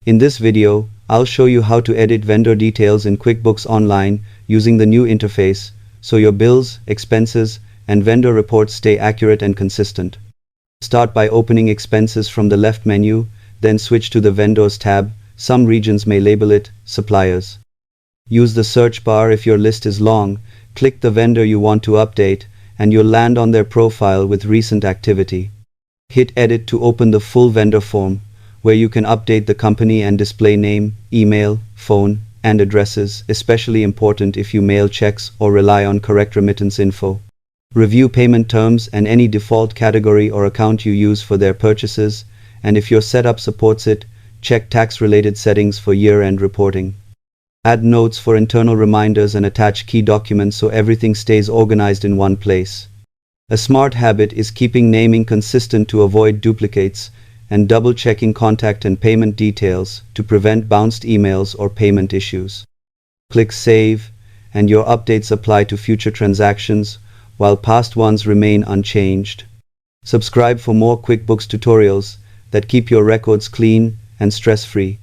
In this video, I'll show you how to edit vendor details in QuickBooks Online using the new interface, so your bills, expenses, and vendor reports stay accurate and consistent. Start by opening expenses from the left menu, then switch to the Vendors tab. Some regions may label it Suppliers. Use the search bar if your list is long, click the vendor you want to update, and you'll land on their profile with recent activity. Hit Edit to open the full vendor form, where you can update the company and display name, email, phone, and addresses, especially important if you mail checks or rely on correct remittance info. Review payment terms and any default category or account you use for their purchases, and if your setup supports it, check tax-related settings for year-end reporting. Add notes for internal reminders and attach key documents so everything stays organized in one place. A smart habit is keeping naming consistent to avoid duplicates, and double-checking contact and payment details to prevent bounced emails or payment issues. Click Save, and your updates apply to future transactions, while past ones remain unchanged. Subscribe for more QuickBooks tutorials that keep your records clean and stress-free.